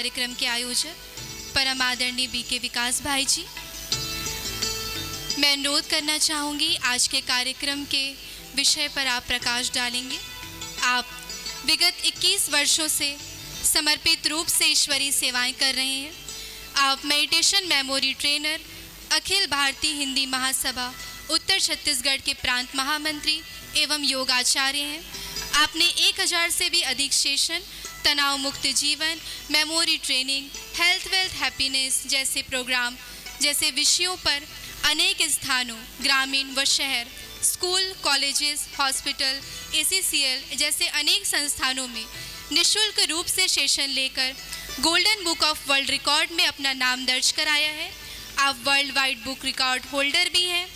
कार्यक्रम के आयोजक परम आदरणीय बीके विकास भाई जी, मैं अनुरोध करना चाहूँगी आज के कार्यक्रम के विषय पर आप प्रकाश डालेंगे। आप विगत 21 वर्षों से समर्पित रूप से ईश्वरीय सेवाएं कर रहे हैं। आप meditation memory trainer, Akhil Bharatiya Hindi महासभा उत्तर छत्तीसगढ़ के प्रांत महामंत्री एवं योग आचार्य हैं। आपने 1000 से भी अधिक सेशन तनाव मुक्त जीवन, memory training, health wealth happiness जैसे प्रोग्राम जैसे विषयों पर अनेक स्थानों, ग्रामीण व शहर, स्कूल, कॉलेजेस, हॉस्पिटल, ACCL जैसे अनेक संस्थानों में निःशुल्क रूप से सेशन लेकर golden book of world record में अपना नाम दर्ज कराया है। आप world wide book record holder भी हैं।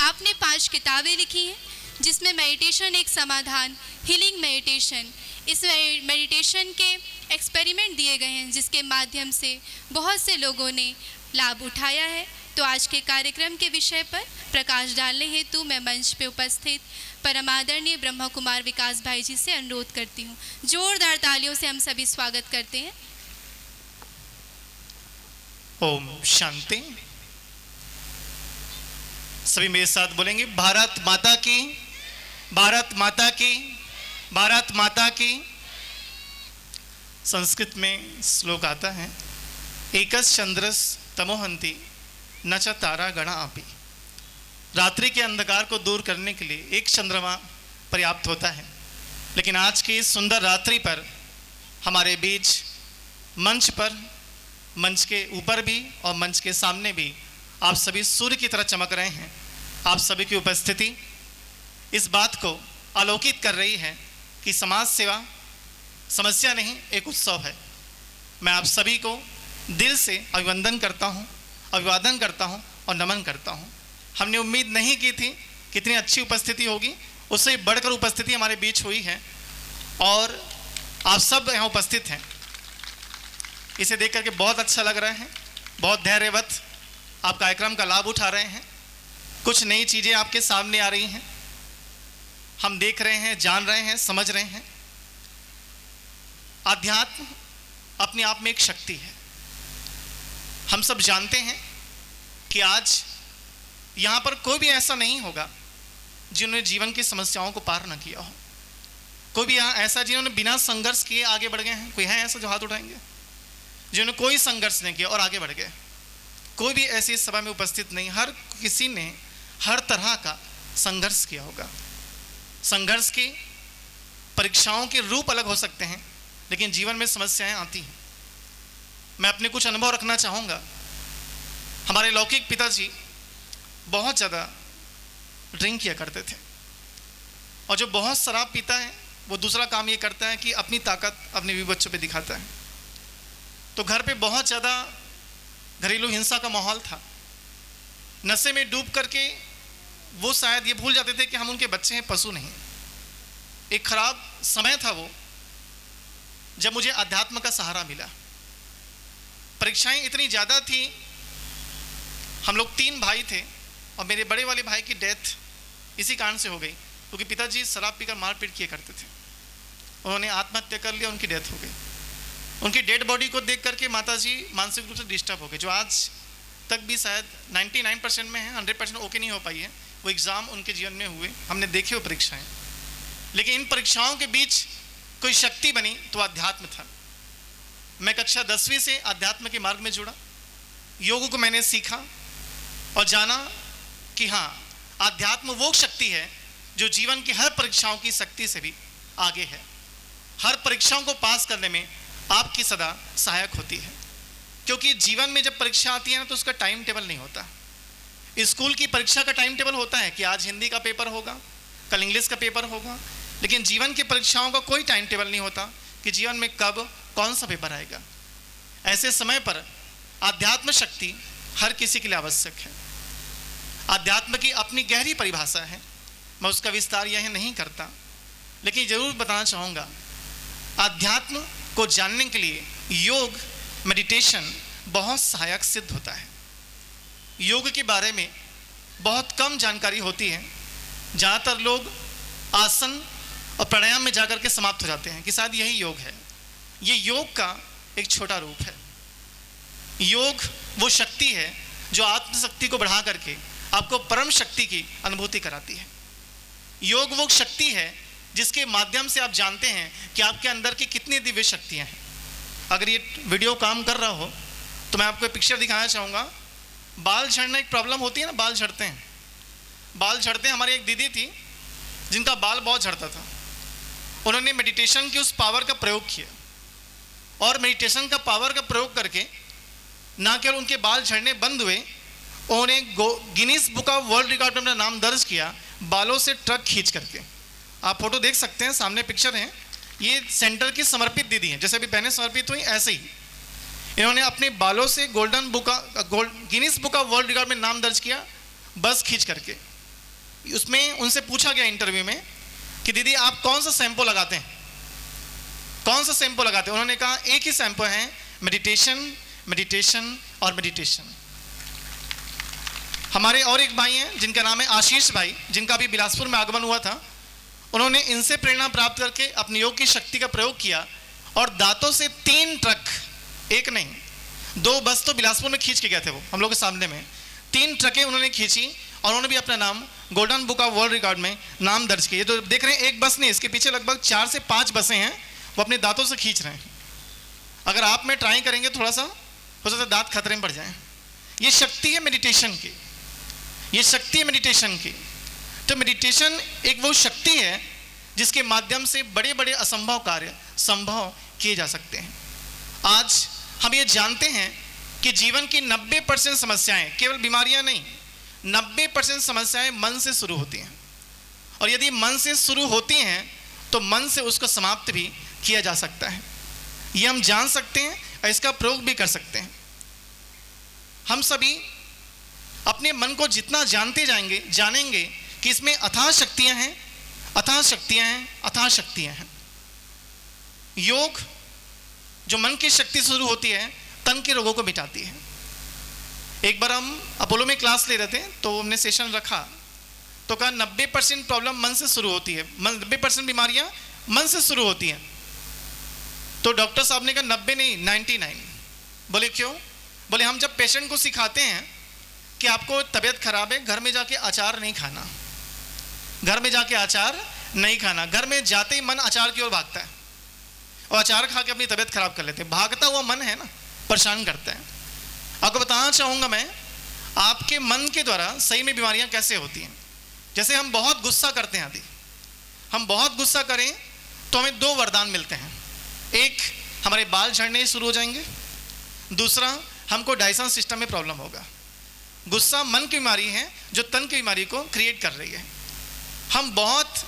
आपने 5 किताबें लिखी हैं जिसमें मेडिटेशन एक समाधान, हीलिंग मेडिटेशन, इस मेडिटेशन के एक्सपेरिमेंट दिए गए हैं जिसके माध्यम से बहुत से लोगों ने लाभ उठाया है। तो आज के कार्यक्रम के विषय पर प्रकाश डालने हेतु मैं मंच पे उपस्थित परमादरणीय ब्रह्मा कुमार विकास भाई जी से अनुरोध करती हूँ। जोरदार तालियों से हम सभी स्वागत करते हैं। ओम शांति। सभी मेरे साथ बोलेंगे, भारत माता की, भारत माता की, भारत माता की। संस्कृत में श्लोक आता है, एकस चंद्रस तमोहंति न च तारा गणा अपि। रात्रि के अंधकार को दूर करने के लिए एक चंद्रमा पर्याप्त होता है, लेकिन आज की इस सुंदर रात्रि पर हमारे बीच मंच पर, मंच के ऊपर भी और मंच के सामने भी आप सभी सूर्य की तरह चमक रहे हैं। आप सभी की उपस्थिति इस बात को आलोकित कर रही है कि समाज सेवा समस्या नहीं, एक उत्सव है। मैं आप सभी को दिल से अभिवादन करता हूँ और नमन करता हूँ। हमने उम्मीद नहीं की थी कितनी अच्छी उपस्थिति होगी, उससे बढ़कर उपस्थिति हमारे बीच हुई है और आप सब यहाँ उपस्थित हैं। इसे देख करके बहुत अच्छा लग रहा है। बहुत धैर्यवत आप कार्यक्रम का लाभ उठा रहे हैं। कुछ नई चीज़ें आपके सामने आ रही हैं, हम देख रहे हैं, जान रहे हैं, समझ रहे हैं। अध्यात्म अपने आप में एक शक्ति है। हम सब जानते हैं कि आज यहाँ पर कोई भी ऐसा नहीं होगा जिन्होंने जीवन की समस्याओं को पार न किया हो। कोई भी यहाँ ऐसा जिन्होंने बिना संघर्ष किए आगे बढ़ गए हैं? कोई है ऐसा जो हाथ उठाएंगे? जिन्होंने कोई संघर्ष नहीं किया और आगे बढ़ गए? कोई भी ऐसी सभा में उपस्थित नहीं। हर किसी ने हर तरह का संघर्ष किया होगा। संघर्ष की परीक्षाओं के रूप अलग हो सकते हैं, लेकिन जीवन में समस्याएं आती हैं। मैं अपने कुछ अनुभव रखना चाहूँगा। हमारे लौकिक पिताजी बहुत ज़्यादा ड्रिंक किया करते थे, और जो बहुत शराब पीता है वो दूसरा काम ये करता है कि अपनी ताकत अपने बीवी बच्चों पे दिखाता है। तो घर पे बहुत ज़्यादा घरेलू हिंसा का माहौल था। नशे में डूब करके वो शायद ये भूल जाते थे कि हम उनके बच्चे हैं, पशु नहीं। एक खराब समय था वो, जब मुझे अध्यात्म का सहारा मिला। परीक्षाएं इतनी ज़्यादा थी। हम लोग 3 भाई थे और मेरे बड़े वाले भाई की डेथ इसी कारण से हो गई, क्योंकि पिताजी शराब पीकर मारपीट किया करते थे। उन्होंने आत्महत्या कर लिया, उनकी डेथ हो गई। उनकी डेड बॉडी को देख करके माताजी मानसिक रूप से डिस्टर्ब हो गए, जो आज तक भी शायद 99% में है, 100% ओके नहीं हो पाई है। वो एग्ज़ाम उनके जीवन में हुए, हमने देखे वो परीक्षाएं। लेकिन इन परीक्षाओं के बीच कोई शक्ति बनी तो अध्यात्म था। मैं कक्षा 10वीं से अध्यात्म के मार्ग में जुड़ा। योग को मैंने सीखा और जाना कि हाँ, अध्यात्म वो शक्ति है जो जीवन की हर परीक्षाओं की शक्ति से भी आगे है। हर परीक्षाओं को पास करने में आपकी सदा सहायक होती है, क्योंकि जीवन में जब परीक्षा आती है ना तो उसका टाइम टेबल नहीं होता। स्कूल की परीक्षा का टाइम टेबल होता है कि आज हिंदी का पेपर होगा, कल इंग्लिश का पेपर होगा, लेकिन जीवन की परीक्षाओं का कोई टाइम टेबल नहीं होता कि जीवन में कब कौन सा पेपर आएगा। ऐसे समय पर आध्यात्म शक्ति हर किसी के लिए आवश्यक है। अध्यात्म की अपनी गहरी परिभाषा है, मैं उसका विस्तार यह नहीं करता, लेकिन जरूर बताना चाहूँगा, अध्यात्म को जानने के लिए योग, मेडिटेशन बहुत सहायक सिद्ध होता है। योग के बारे में बहुत कम जानकारी होती है। ज़्यादातर लोग आसन और प्राणायाम में जाकर के समाप्त हो जाते हैं कि शायद यही योग है। ये योग का एक छोटा रूप है। योग वो शक्ति है जो आत्मशक्ति को बढ़ा करके आपको परम शक्ति की अनुभूति कराती है। योग वो शक्ति है जिसके माध्यम से आप जानते हैं कि आपके अंदर की कितनी दिव्य शक्तियां हैं। अगर ये वीडियो काम कर रहा हो तो मैं आपको एक पिक्चर दिखाना चाहूँगा। बाल झड़ना एक प्रॉब्लम होती है ना, बाल झड़ते हैं, बाल झड़ते हैं। हमारी एक दीदी थी जिनका बाल बहुत झड़ता था। उन्होंने मेडिटेशन की उस पावर का प्रयोग किया और मेडिटेशन का पावर का प्रयोग करके ना केवल उनके बाल झड़ने बंद हुए, उन्होंने Guinness book of world record में अपना नाम दर्ज किया बालों से ट्रक खींच करके। आप फोटो देख सकते हैं, सामने पिक्चर है। ये सेंटर की समर्पित दीदी हैं, जैसे अभी बहनें समर्पित हुई ऐसे ही इन्होंने अपने बालों से Guinness book of world record में नाम दर्ज किया बस खींच करके। उसमें उनसे पूछा गया इंटरव्यू में कि दीदी आप कौन सा शैम्पू लगाते हैं, कौन सा शैम्पू लगाते हैं? उन्होंने कहा एक ही शैम्पू है, मेडिटेशन, मेडिटेशन और मेडिटेशन। हमारे और एक भाई हैं जिनका नाम है आशीष भाई, जिनका अभी बिलासपुर में आगमन हुआ था। उन्होंने इनसे प्रेरणा प्राप्त करके अपने योग की शक्ति का प्रयोग किया और दांतों से 3 ट्रक, एक नहीं 2 बस तो बिलासपुर में खींच के गए थे वो हम लोग के सामने में। 3 ट्रकें उन्होंने खींची और उन्होंने भी अपना नाम golden book of world record में नाम दर्ज किया। तो देख रहे हैं एक बस नहीं, इसके पीछे लगभग 4 से 5 बसें हैं, वो अपने दांतों से खींच रहे हैं। अगर आप में ट्राई करेंगे थोड़ा सा, हो सकता है दांत खतरे में पड़ जाएं। ये शक्ति है मेडिटेशन की, ये शक्ति है मेडिटेशन की। तो मेडिटेशन एक वो शक्ति है जिसके माध्यम से बड़े बड़े असंभव कार्य संभव किए जा सकते हैं। आज हम ये जानते हैं कि जीवन की 90% समस्याएं, केवल बीमारियां नहीं, 90% समस्याएं मन से शुरू होती हैं। और यदि मन से शुरू होती हैं तो मन से उसको समाप्त भी किया जा सकता है। ये हम जान सकते हैं और इसका प्रयोग भी कर सकते हैं। हम सभी अपने मन को जितना जानते जाएंगे, जानेंगे कि इसमें अथाह शक्तियां हैं, अथाह शक्तियां हैं, अथाह शक्तियां हैं। योग जो मन की शक्ति से शुरू होती है, तन के रोगों को मिटाती है। एक बार हम अपोलो में क्लास ले रहे थे तो हमने सेशन रखा तो कहा 90% प्रॉब्लम मन से शुरू होती है, 90% बीमारियां मन से शुरू होती हैं। तो डॉक्टर साहब ने कहा 90 नहीं 99। बोले क्यों? बोले हम जब पेशेंट को सिखाते हैं कि आपको तबीयत खराब है, घर में जाके अचार नहीं खाना, घर में जाके अचार नहीं खाना, घर में जाते ही मन अचार की ओर भागता है और अचार खा के अपनी तबीयत खराब कर लेते हैं। भागता हुआ मन है ना, परेशान करता है। आपको बताना चाहूँगा मैं, आपके मन के द्वारा सही में बीमारियाँ कैसे होती हैं। जैसे हम बहुत गुस्सा करते हैं, यदि हम बहुत गुस्सा करें तो हमें 2 वरदान मिलते हैं। एक, हमारे बाल झड़ने शुरू हो जाएंगे, दूसरा हमको डाइजेशन सिस्टम में प्रॉब्लम होगा। गुस्सा मन की बीमारी है जो तन की बीमारी को क्रिएट कर रही है। हम बहुत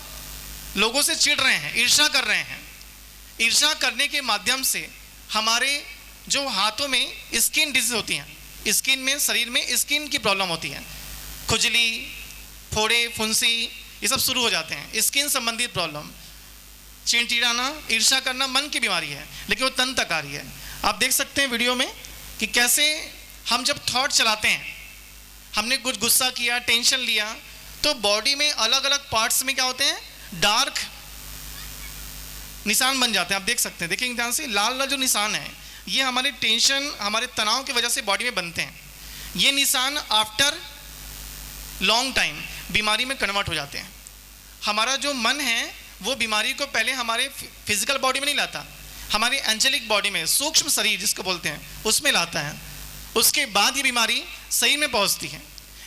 लोगों से चिढ़ रहे हैं, ईर्ष्या कर रहे हैं। ईर्ष्या करने के माध्यम से हमारे जो हाथों में स्किन डिजीज होती हैं, स्किन में, शरीर में स्किन की प्रॉब्लम होती है, खुजली, फोड़े, फुंसी, ये सब शुरू हो जाते हैं। स्किन संबंधित प्रॉब्लम, चिड़चिड़ाना, ईर्ष्या करना मन की बीमारी है, लेकिन वो तन तक आ रही है। आप देख सकते हैं वीडियो में कि कैसे हम जब थॉट चलाते हैं, हमने कुछ गुस्सा किया, टेंशन लिया, तो बॉडी में अलग अलग पार्ट्स में क्या होते हैं, डार्क निशान बन जाते हैं। आप देख सकते हैं, देखिए ध्यान से, लाल लाल जो निशान है ये हमारे टेंशन, हमारे तनाव की वजह से बॉडी में बनते हैं। ये निशान आफ्टर लॉन्ग टाइम बीमारी में कन्वर्ट हो जाते हैं। हमारा जो मन है वो बीमारी को पहले हमारे फिजिकल बॉडी में नहीं लाता, हमारी एंजेलिक बॉडी में, सूक्ष्म शरीर जिसको बोलते हैं, उसमें लाता है। उसके बाद ये बीमारी शरीर में पहुंचती है।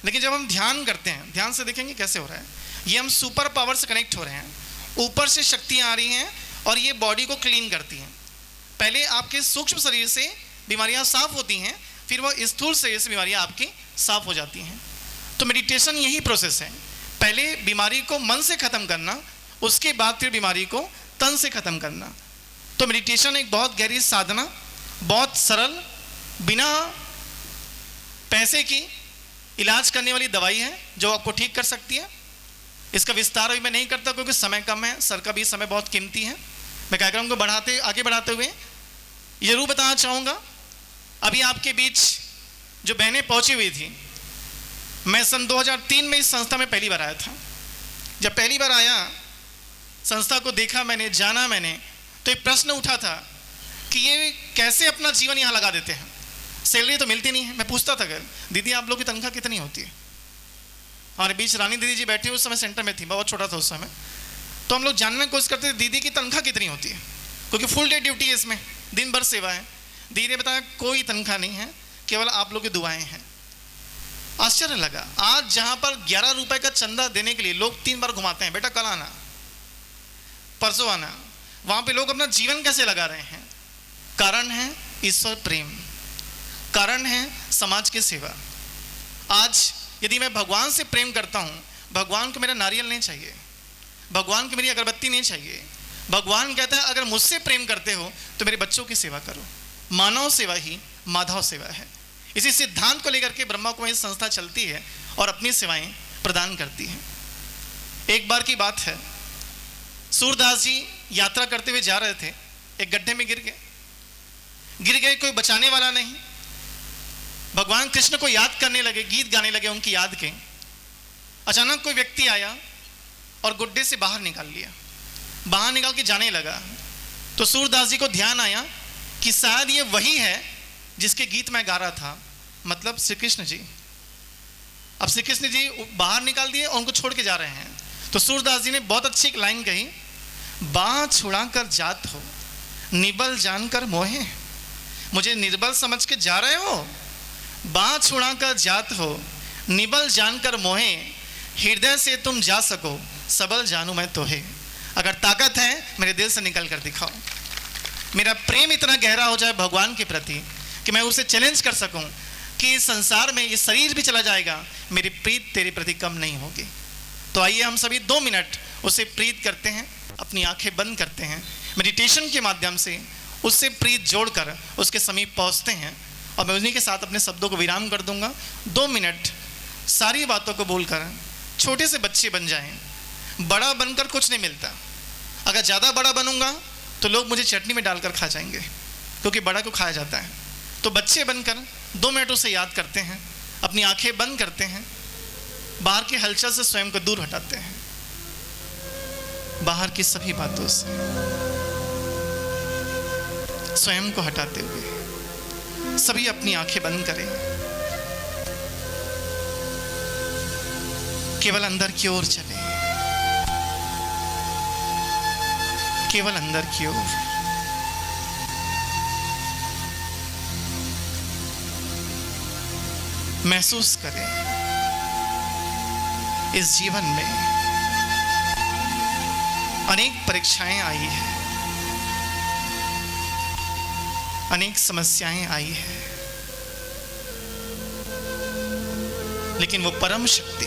लेकिन जब हम ध्यान करते हैं, ध्यान से देखेंगे कैसे हो रहा है, ये हम सुपर पावर से कनेक्ट हो रहे हैं, ऊपर से शक्तियाँ आ रही हैं और ये बॉडी को क्लीन करती हैं। पहले आपके सूक्ष्म शरीर से बीमारियां साफ होती हैं, फिर वो स्थूल शरीर से बीमारियां आपकी साफ हो जाती हैं। तो मेडिटेशन यही प्रोसेस है, पहले बीमारी को मन से ख़त्म करना, उसके बाद फिर बीमारी को तन से ख़त्म करना। तो मेडिटेशन एक बहुत गहरी साधना, बहुत सरल, बिना पैसे की इलाज करने वाली दवाई है जो आपको ठीक कर सकती है। इसका विस्तार अभी मैं नहीं करता क्योंकि समय कम है, सर का भी समय बहुत कीमती है। मैं कार्यक्रम को आगे बढ़ाते हुए जरूर बताना चाहूँगा, अभी आपके बीच जो बहनें पहुँची हुई थी, मैं सन 2003 में इस संस्था में पहली बार आया था। जब पहली बार आया, संस्था को देखा मैंने, जाना मैंने, तो एक प्रश्न उठा था कि ये कैसे अपना जीवन यहाँ लगा देते हैं। सैलरी तो मिलती नहीं है। मैं पूछता था कि दीदी आप लोग की तनख्वाह कितनी होती है? हमारे बीच रानी दीदी जी बैठी, उस समय सेंटर में थी, बहुत छोटा था उस समय। तो हम लोग जानने की कोशिश करते थे दीदी की तनख्वाह कितनी होती है, क्योंकि फुल डे ड्यूटी है, इसमें दिन भर सेवा है। दीदी ने बताया कोई तनख्वाह नहीं है, केवल आप लोग की दुआएं हैं। आश्चर्य लगा। आज जहां पर 11 रुपए का चंदा देने के लिए लोग 3 बार घुमाते हैं, बेटा कल आना, परसों आना, वहां पे लोग अपना जीवन कैसे लगा रहे हैं? कारण है ईश्वर प्रेम, कारण है समाज की सेवा। आज यदि मैं भगवान से प्रेम करता हूं, भगवान को मेरा नारियल नहीं चाहिए, भगवान को मेरी अगरबत्ती नहीं चाहिए। भगवान कहता है अगर मुझसे प्रेम करते हो तो मेरे बच्चों की सेवा करो। मानव सेवा ही माधव सेवा है। इसी सिद्धांत को लेकर के ब्रह्मा कुमारी संस्था चलती है और अपनी सेवाएं प्रदान करती है। एक बार की बात है, सूरदास जी यात्रा करते हुए जा रहे थे, एक गड्ढे में गिर गए, कोई बचाने वाला नहीं। भगवान कृष्ण को याद करने लगे, गीत गाने लगे उनकी याद के। अचानक कोई व्यक्ति आया और गुड्डे से बाहर निकाल लिया, बाहर निकाल के जाने लगा। तो सूरदास जी को ध्यान आया कि शायद ये वही है जिसके गीत मैं गा रहा था, मतलब श्री कृष्ण जी। अब श्री कृष्ण जी बाहर निकाल दिए और उनको छोड़ के जा रहे हैं। तो सूरदास जी ने बहुत अच्छी एक लाइन कही, बाँ छुड़ा कर जात हो निबल जानकर मोहे। मुझे निर्बल समझ के जा रहे हो, बाँ छुड़ा कर जात हो निबल जानकर मोहे, हृदय से तुम जा सको सबल जानू मैं तोहे। अगर ताकत है मेरे दिल से निकल कर दिखाओ। मेरा प्रेम इतना गहरा हो जाए भगवान के प्रति कि मैं उसे चैलेंज कर सकूं कि इस संसार में ये शरीर भी चला जाएगा, मेरी प्रीत तेरे प्रति कम नहीं होगी। तो आइए हम सभी 2 मिनट उसे प्रीत करते हैं, अपनी आंखें बंद करते हैं, मेडिटेशन के माध्यम से उससे प्रीत जोड़कर उसके समीप पहुंचते हैं। और मैं उन्हीं के साथ अपने शब्दों को विराम कर दूंगा। 2 मिनट सारी बातों को बोलकर छोटे से बच्चे बन जाएं। बड़ा बनकर कुछ नहीं मिलता। अगर ज़्यादा बड़ा बनूंगा तो लोग मुझे चटनी में डालकर खा जाएंगे, क्योंकि बड़ा को खाया जाता है। तो बच्चे बनकर 2 मिनट उसे याद करते हैं, अपनी आंखें बंद करते हैं, बाहर की हलचल से स्वयं को दूर हटाते हैं, बाहर की सभी बातों से स्वयं को हटाते हुए सभी अपनी आंखें बंद करें, केवल अंदर की ओर चले, केवल अंदर की ओर। महसूस करें इस जीवन में अनेक परीक्षाएं आई है, अनेक समस्याएं आई है, लेकिन वो परम शक्ति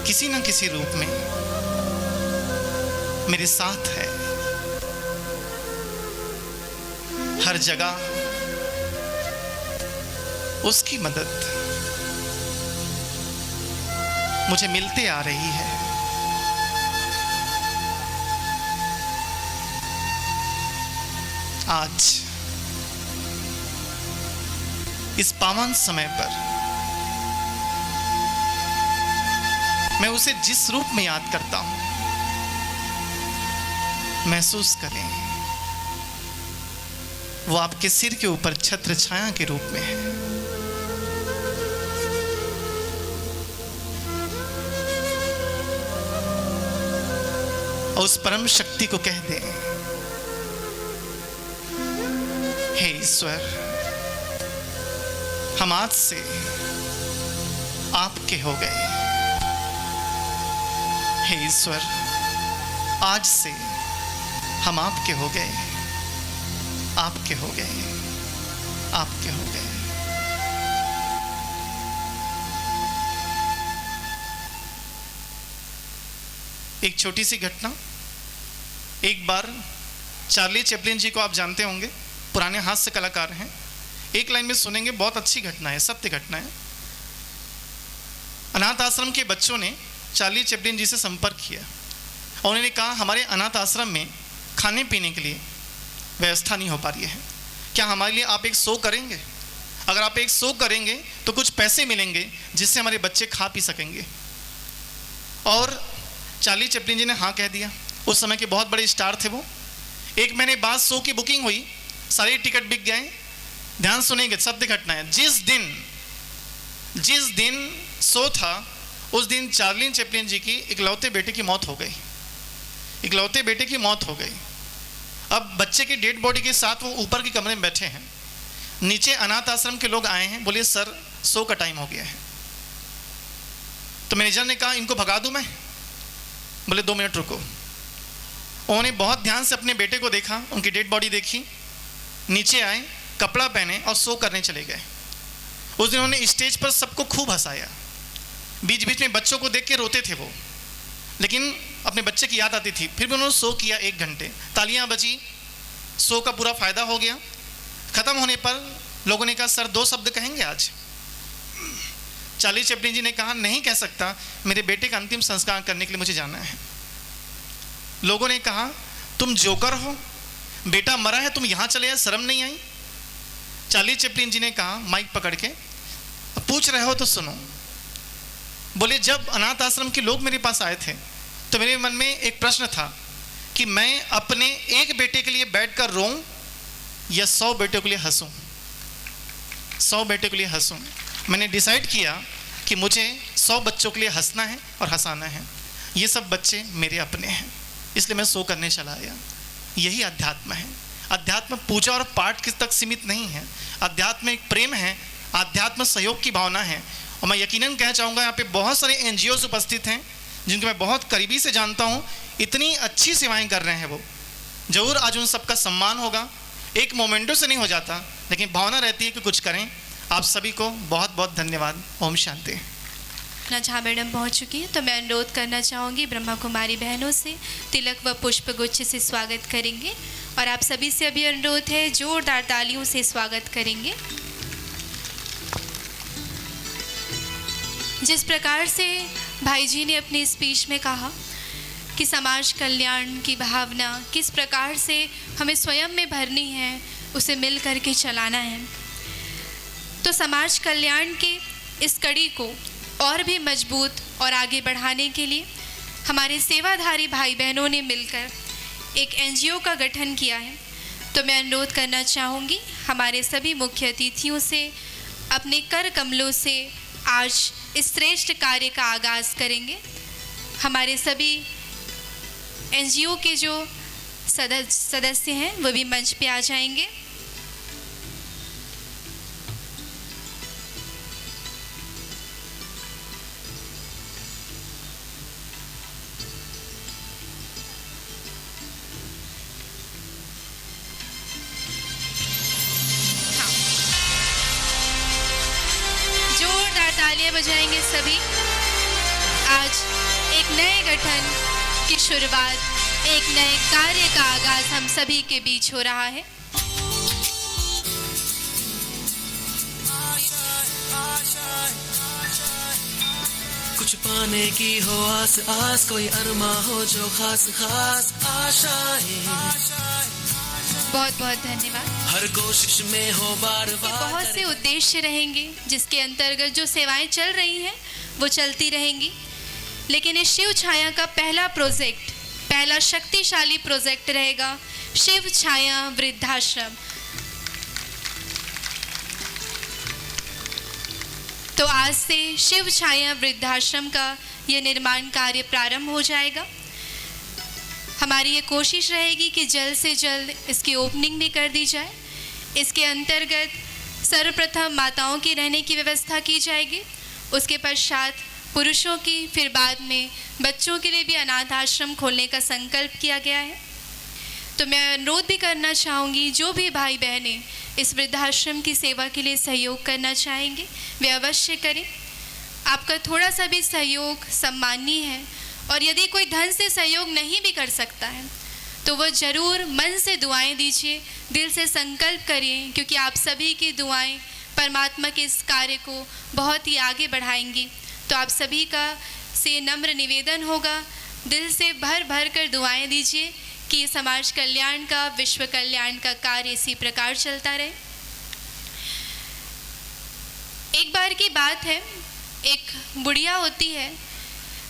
किसी न किसी रूप में मेरे साथ है। हर जगह उसकी मदद मुझे मिलते आ रही है। आज इस पावन समय पर मैं उसे जिस रूप में याद करता हूं, महसूस करें वो आपके सिर के ऊपर छत्र छाया के रूप में है। और उस परम शक्ति को कह दें, हे ईश्वर, हम आज से आपके हो गए। हे ईश्वर, आज से हम आपके हो गए, आपके हो गए, आपके हो गए। एक छोटी सी घटना। एक बार चार्ली चैपलिन जी को आप जानते होंगे, पुराने हास्य कलाकार हैं। एक लाइन में सुनेंगे, बहुत अच्छी घटना है, सत्य घटना है। अनाथ आश्रम के बच्चों ने चार्ली चैपलिन जी से संपर्क किया और उन्होंने कहा हमारे अनाथ आश्रम में खाने पीने के लिए व्यवस्था नहीं हो पा रही है, क्या हमारे लिए आप एक शो करेंगे? अगर आप एक शो करेंगे तो कुछ पैसे मिलेंगे जिससे हमारे बच्चे खा पी सकेंगे। और चार्ली चैपलिन जी ने हाँ कह दिया। उस समय के बहुत बड़े स्टार थे वो। 1 महीने बाद शो की बुकिंग हुई, सारे टिकट बिक गए। ध्यान सुनेंगे, सत्य घटना है। जिस दिन शो था उस दिन चार्ली चैपलिन जी की इकलौते बेटे की मौत हो गई। इकलौते बेटे की मौत हो गई। अब बच्चे की डेड बॉडी के साथ वो ऊपर के कमरे में बैठे हैं। नीचे अनाथ आश्रम के लोग आए हैं, बोले सर शो का टाइम हो गया है। तो मैनेजर ने कहा इनको भगा दूं मैं? बोले 2 मिनट रुको। उन्होंने बहुत ध्यान से अपने बेटे को देखा, उनकी डेड बॉडी देखी, नीचे आए, कपड़ा पहने और शो करने चले गए। उस दिन उन्होंने स्टेज पर सबको खूब हंसाया। बीच बीच में बच्चों को देख के रोते थे वो, लेकिन अपने बच्चे की याद आती थी। फिर भी उन्होंने शो किया 1 घंटे, तालियां बजी, शो का पूरा फायदा हो गया। खत्म होने पर लोगों ने कहा सर 2 शब्द कहेंगे आज? चार्ली चैपलिन जी ने कहा नहीं कह सकता, मेरे बेटे का अंतिम संस्कार करने के लिए मुझे जाना है। लोगों ने कहा तुम जोकर हो, बेटा मरा है, तुम यहाँ चले आए, शर्म नहीं आई? चार्ली चैपलिन जी ने कहा माइक पकड़ के, पूछ रहे हो तो सुनो। बोले जब अनाथ आश्रम के लोग मेरे पास आए थे तो मेरे मन में एक प्रश्न था कि मैं अपने एक बेटे के लिए बैठकर रोऊं या 100 बेटों के लिए हंसूं। 100 बेटों के लिए हंसूं। मैंने डिसाइड किया कि मुझे 100 बच्चों के लिए हंसना है और हंसाना है। ये सब बच्चे मेरे अपने हैं, इसलिए मैं शो करने चला आया। यही अध्यात्म है। अध्यात्म पूजा और पाठ किस तक सीमित नहीं है। अध्यात्म एक प्रेम है, अध्यात्म सहयोग की भावना है। और मैं यकीनन कहना चाहूँगा यहाँ पे बहुत सारे NGOs उपस्थित हैं जिनको मैं बहुत करीबी से जानता हूँ, इतनी अच्छी सेवाएं कर रहे हैं वो। जरूर आज उन सबका सम्मान होगा। एक मोमेंटो से नहीं हो जाता, लेकिन भावना रहती है कि कुछ करें। आप सभी को बहुत बहुत धन्यवाद। ओम शांति। जहाँ मैडम पहुँच चुकी है तो मैं अनुरोध करना चाहूँगी ब्रह्मा कुमारी बहनों से तिलक व पुष्प गुच्छ से स्वागत करेंगे, और आप सभी से अभी अनुरोध है जोरदार तालियों से स्वागत करेंगे। जिस प्रकार से भाई जी ने अपनी स्पीच में कहा कि समाज कल्याण की भावना किस प्रकार से हमें स्वयं में भरनी है, उसे मिल करके चलाना है, तो समाज कल्याण के इस कड़ी को और भी मजबूत और आगे बढ़ाने के लिए हमारे सेवाधारी भाई बहनों ने मिलकर एक NGO का गठन किया है। तो मैं अनुरोध करना चाहूँगी हमारे सभी मुख्य अतिथियों से अपने कर कमलों से आज इस श्रेष्ठ कार्य का आगाज़ करेंगे। हमारे सभी NGO के जो सदस्य हैं वो भी मंच पे आ जाएंगे। तालियां बजाएंगे सभी। आज एक नए गठन की शुरुआत, एक नए कार्य का आगाज हम सभी के बीच हो रहा है। कुछ पाने की हो आस आस, कोई अरमा हो जो खास खास आशाएं। बहुत बहुत धन्यवाद। हर कोशिश में हो बार बार बहुत से उद्देश्य रहेंगे जिसके अंतर्गत जो सेवाएं चल रही हैं वो चलती रहेंगी, लेकिन इस शिव छाया का पहला प्रोजेक्ट, पहला शक्तिशाली प्रोजेक्ट रहेगा शिव छाया वृद्धाश्रम। तो आज से शिव छाया वृद्धाश्रम का यह निर्माण कार्य प्रारंभ हो जाएगा। हमारी ये कोशिश रहेगी कि जल्द से जल्द इसकी ओपनिंग भी कर दी जाए। इसके अंतर्गत सर्वप्रथम माताओं की रहने की व्यवस्था की जाएगी, उसके पश्चात पुरुषों की, फिर बाद में बच्चों के लिए भी अनाथ आश्रम खोलने का संकल्प किया गया है। तो मैं अनुरोध भी करना चाहूँगी जो भी भाई बहनें इस वृद्धाश्रम की सेवा के लिए सहयोग करना चाहेंगे वे अवश्य करें। आपका थोड़ा सा भी सहयोग सम्माननीय है, और यदि कोई धन से सहयोग नहीं भी कर सकता है तो वह ज़रूर मन से दुआएं दीजिए, दिल से संकल्प करिए, क्योंकि आप सभी की दुआएं परमात्मा के इस कार्य को बहुत ही आगे बढ़ाएंगी। तो आप सभी का से नम्र निवेदन होगा, दिल से भर भर कर दुआएं दीजिए कि समाज कल्याण का, विश्व कल्याण का कार्य इसी प्रकार चलता रहे। एक बार की बात है, एक बुढ़िया होती है,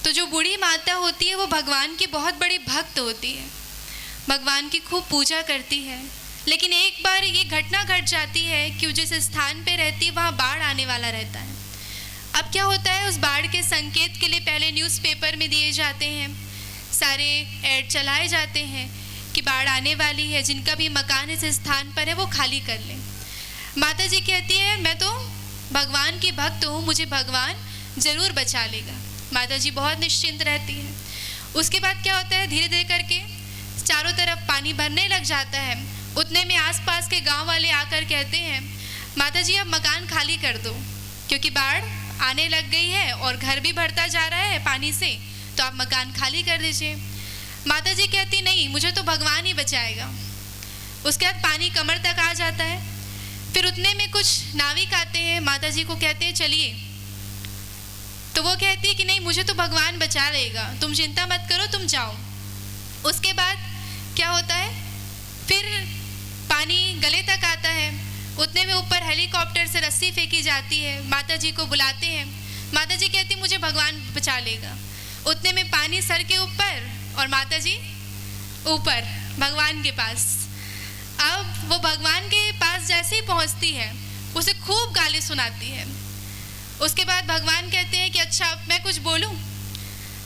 तो जो बूढ़ी माता होती है वो भगवान की बहुत बड़ी भक्त होती है। भगवान की खूब पूजा करती है, लेकिन एक बार ये घटना घट जाती है कि वो जिस स्थान पे रहती है वहाँ बाढ़ आने वाला रहता है। अब क्या होता है, उस बाढ़ के संकेत के लिए पहले न्यूज़पेपर में दिए जाते हैं, सारे ऐड चलाए जाते हैं कि बाढ़ आने वाली है, जिनका भी मकान इस स्थान पर है वो खाली कर लें। माता जी कहती है मैं तो भगवान की भक्त हूँ, मुझे भगवान ज़रूर बचा लेगा। माता जी बहुत निश्चिंत रहती है। उसके बाद क्या होता है, धीरे धीरे करके चारों तरफ पानी भरने लग जाता है। उतने में आसपास के गांव वाले आकर कहते हैं माता जी अब मकान खाली कर दो, क्योंकि बाढ़ आने लग गई है और घर भी भरता जा रहा है पानी से, तो आप मकान खाली कर दीजिए। माता जी कहती नहीं, मुझे तो भगवान ही बचाएगा। उसके बाद पानी कमर तक आ जाता है। फिर उतने में कुछ नाविक आते हैं, माता जी को कहते हैं चलिए, तो वो कहती है कि नहीं मुझे तो भगवान बचा लेगा, तुम चिंता मत करो, तुम जाओ। उसके बाद क्या होता है, फिर पानी गले तक आता है। उतने में ऊपर हेलीकॉप्टर से रस्सी फेंकी जाती है, माता जी को बुलाते हैं। माता जी कहती मुझे भगवान बचा लेगा। उतने में पानी सर के ऊपर और माता जी ऊपर भगवान के पास। अब वो भगवान के पास जैसे ही पहुंचती है उसे खूब गाली सुनाती है। उसके बाद भगवान कहते हैं कि अच्छा अब मैं कुछ बोलूं?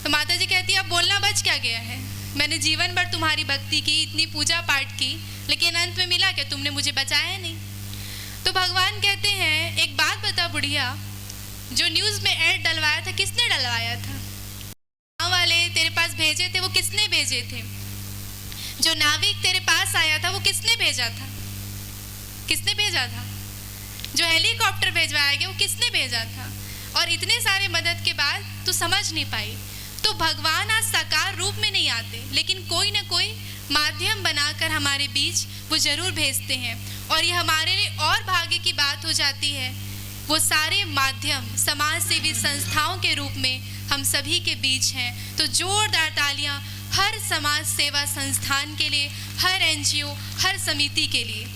तो माता जी कहती है अब बोलना बच क्या गया है, मैंने जीवन भर तुम्हारी भक्ति की, इतनी पूजा पाठ की, लेकिन अंत में मिला कि तुमने मुझे बचाया नहीं। तो भगवान कहते हैं एक बात बता बुढ़िया, जो न्यूज़ में ऐड डलवाया था किसने डलवाया था? गाँव वाले तेरे पास भेजे थे वो किसने भेजे थे? जो नाविक तेरे पास आया था वो किसने भेजा था? किसने भेजा था? जो हेलीकॉप्टर भेजवाया गया वो किसने भेजा था? और इतने सारे मदद के बाद तू समझ नहीं पाई। तो भगवान आज साकार रूप में नहीं आते, लेकिन कोई ना कोई माध्यम बनाकर हमारे बीच वो जरूर भेजते हैं। और ये हमारे लिए और भाग्य की बात हो जाती है, वो सारे माध्यम समाज सेवी संस्थाओं के रूप में हम सभी के बीच हैं। तो जोरदार तालियां हर समाज सेवा संस्थान के लिए, हर एनजीओ, हर समिति के लिए।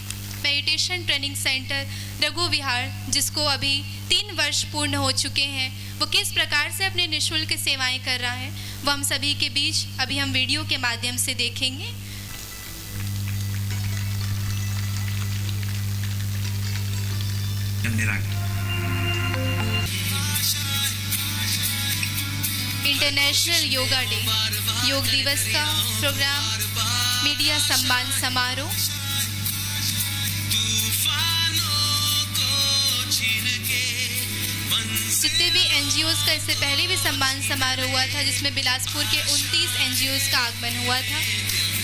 मेडिटेशन ट्रेनिंग सेंटर रघु विहार, जिसको अभी 3 वर्ष पूर्ण हो चुके हैं, वो किस प्रकार से अपने निःशुल्क सेवाएं कर रहा है वो हम सभी के बीच अभी हम वीडियो के माध्यम से देखेंगे। इंटरनेशनल योगा डे, योग दिवस का प्रोग्राम, मीडिया सम्मान समारोह। जितने भी एनजीओज का इससे पहले भी सम्मान समारोह हुआ था, जिसमें बिलासपुर के 29 एनजीओज का आगमन हुआ था,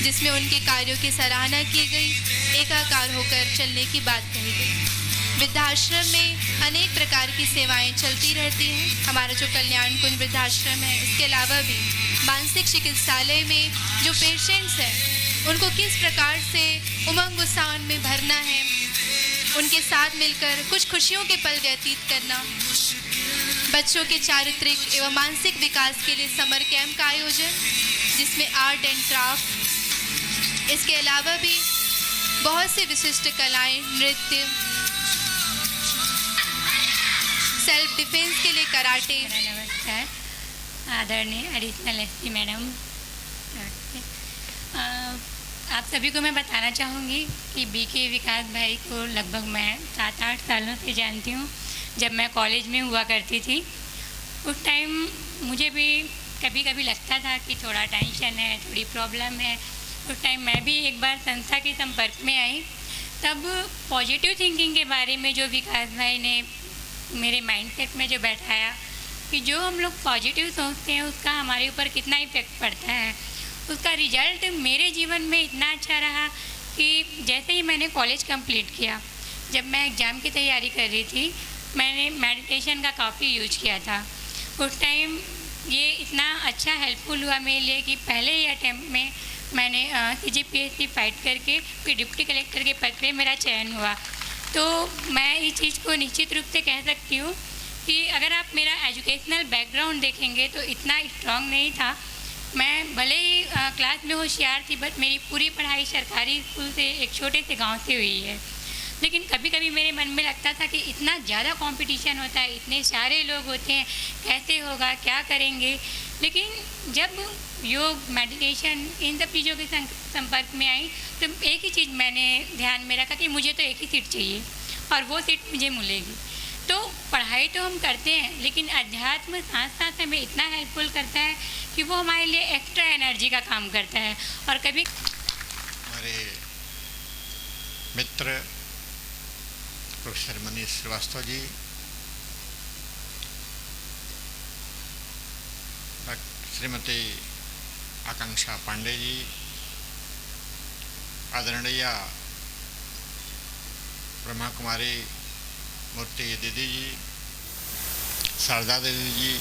जिसमें उनके कार्यों की सराहना की गई, एकाकार होकर चलने की बात कही गई। वृद्धाश्रम में अनेक प्रकार की सेवाएं चलती रहती हैं। हमारा जो कल्याण कुंज वृद्धाश्रम है, इसके अलावा भी मानसिक चिकित्सालय में जो पेशेंट्स हैं उनको किस प्रकार से उमंग उत्साह में भरना है, उनके साथ मिलकर कुछ खुशियों के पल व्यतीत करना, बच्चों के चारित्रिक एवं मानसिक विकास के लिए समर कैंप का आयोजन, जिसमें आर्ट एंड क्राफ्ट, इसके अलावा भी बहुत सी विशिष्ट कलाएं, नृत्य, सेल्फ डिफेंस के लिए कराटे। नमस्कार आदरणीय एडिशनल एसपी मैडम, आप सभी को मैं बताना चाहूँगी कि बीके विकास भाई को लगभग मैं 7-8 सालों से जानती हूँ। जब मैं कॉलेज में हुआ करती थी उस टाइम मुझे भी कभी कभी लगता था कि थोड़ा टेंशन है, थोड़ी प्रॉब्लम है। उस टाइम मैं भी एक बार संस्था के संपर्क में आई, तब पॉजिटिव थिंकिंग के बारे में जो विकास भाई ने मेरे माइंडसेट में जो बैठाया कि जो हम लोग पॉजिटिव सोचते हैं उसका हमारे ऊपर कितना इफेक्ट पड़ता है, उसका रिजल्ट मेरे जीवन में इतना अच्छा रहा कि जैसे ही मैंने कॉलेज कंप्लीट किया, जब मैं एग्ज़ाम की तैयारी कर रही थी, मैंने मेडिटेशन का काफ़ी यूज किया था। उस टाइम ये इतना अच्छा हेल्पफुल हुआ मेरे लिए कि पहले ही अटैम्प्ट में मैंने CGPSC फाइट करके फिर डिप्टी कलेक्टर के पद पे मेरा चयन हुआ। तो मैं इस चीज़ को निश्चित रूप से कह सकती हूँ कि अगर आप मेरा एजुकेशनल बैकग्राउंड देखेंगे तो इतना स्ट्रॉन्ग नहीं था। मैं भले ही क्लास में होशियार थी, बट मेरी पूरी पढ़ाई सरकारी स्कूल से एक छोटे से गांव से हुई है। लेकिन कभी कभी मेरे मन में लगता था कि इतना ज़्यादा कंपटीशन होता है, इतने सारे लोग होते हैं, कैसे होगा, क्या करेंगे। लेकिन जब योग, मेडिटेशन इन सब चीज़ों के संपर्क में आई तो एक ही चीज़ मैंने ध्यान में रखा कि मुझे तो एक ही सीट चाहिए और वो सीट मुझे मिलेगी। तो पढ़ाई तो हम करते हैं, लेकिन अध्यात्म साथ साथ हमें इतना हेल्पफुल करता है कि वो हमारे लिए एक्स्ट्रा एनर्जी का काम करता है। और कभी हमारे मित्र प्रोफेसर मनीष श्रीवास्तव जी, श्रीमती आकांक्षा पांडे जी, आदरणीय ब्रह्मा कुमारी मूर्ति दीदी जी, शारदा दीदी जी,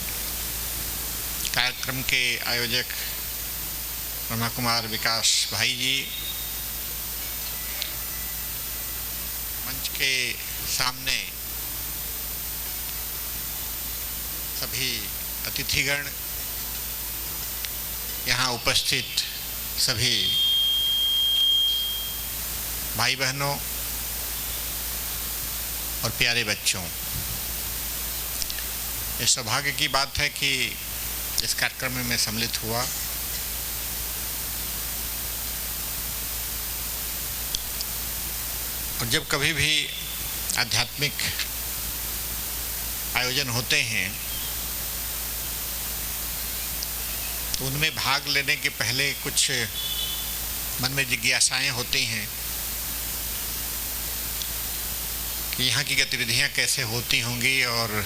कार्यक्रम के आयोजक ब्रह्मा कुमार विकास भाई जी, मंच के सामने सभी अतिथिगण, यहाँ उपस्थित सभी भाई बहनों और प्यारे बच्चों, ये सौभाग्य की बात है कि इस कार्यक्रम में मैं सम्मिलित हुआ। और जब कभी भी आध्यात्मिक आयोजन होते हैं तो उनमें भाग लेने के पहले कुछ मन में जिज्ञासाएं होती हैं कि यहाँ की गतिविधियाँ कैसे होती होंगी और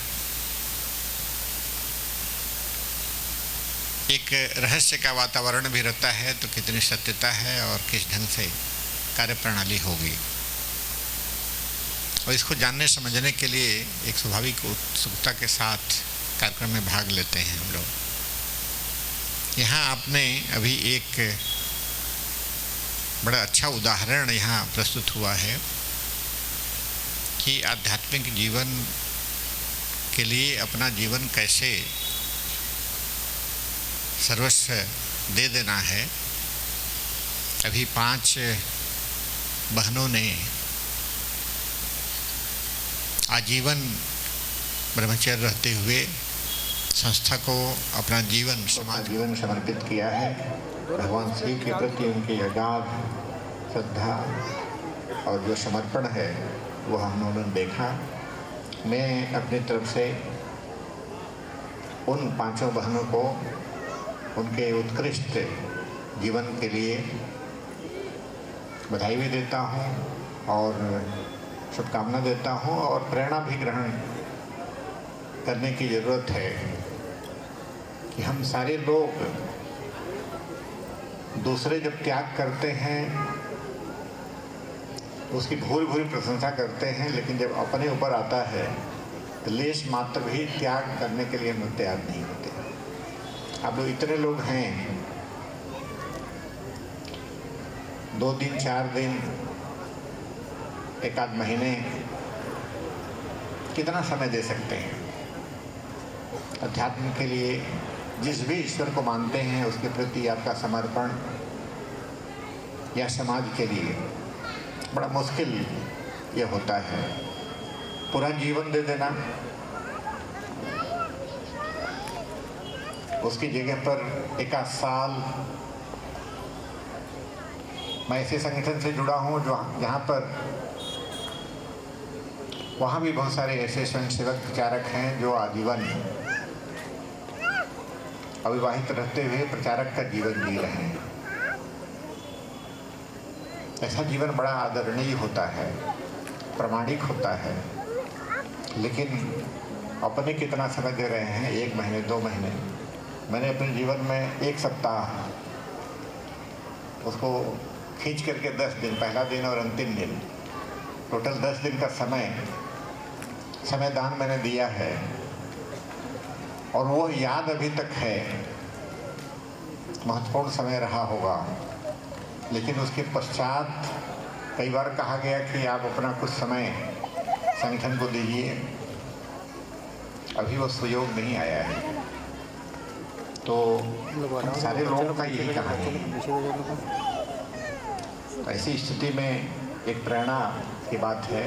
एक रहस्य का वातावरण भी रहता है, तो कितनी सत्यता है और किस ढंग से कार्यप्रणाली होगी। और इसको जानने समझने के लिए एक स्वाभाविक उत्सुकता के साथ कार्यक्रम में भाग लेते हैं हम लोग। यहाँ आपने अभी एक बड़ा अच्छा उदाहरण यहाँ प्रस्तुत हुआ है कि आध्यात्मिक जीवन के लिए अपना जीवन कैसे सर्वस्व दे देना है। अभी 5 बहनों ने आजीवन ब्रह्मचर्य रहते हुए संस्था को अपना जीवन समर्पित किया है। भगवान श्री के प्रति उनकी अगाध श्रद्धा और जो समर्पण है वो हम लोगों ने देखा। मैं अपनी तरफ से उन 5 बहनों को उनके उत्कृष्ट जीवन के लिए बधाई भी देता हूँ और शुभकामना देता हूँ और प्रेरणा भी ग्रहण करने की ज़रूरत है कि हम सारे लोग दूसरे जब त्याग करते हैं उसकी भूरी भूरी प्रशंसा करते हैं, लेकिन जब अपने ऊपर आता है तो लेश मात्र भी त्याग करने के लिए हम तैयार नहीं होते। आप लोग इतने लोग हैं, 2 दिन 4 दिन 1 आध महीने कितना समय दे सकते हैं अध्यात्म के लिए। जिस भी ईश्वर को मानते हैं उसके प्रति आपका समर्पण या समाज के लिए बड़ा मुश्किल ये होता है। पूरा जीवन दे देना, उसकी जगह पर 1 आध साल। मैं ऐसे संगठन से जुड़ा हूँ जो जहाँ पर वहाँ भी बहुत सारे ऐसे स्वयंसेवक प्रचारक हैं जो आजीवन अविवाहित रहते हुए प्रचारक का जीवन जी रहे हैं। ऐसा जीवन बड़ा आदरणीय होता है, प्रामाणिक होता है, लेकिन अपने कितना समय दे रहे हैं? 1 महीने 2 महीने। मैंने अपने जीवन में 1 सप्ताह उसको खींच करके 10 दिन, पहला दिन और अंतिम दिन, टोटल 10 दिन का समय दान मैंने दिया है और वो याद अभी तक है। महत्वपूर्ण समय रहा होगा, लेकिन उसके पश्चात कई बार कहा गया कि आप अपना कुछ समय संगठन को दीजिए, अभी वो सुयोग नहीं आया है। तो सारे लोगों का यही कहानी है। ऐसी स्थिति में एक प्रेरणा की बात है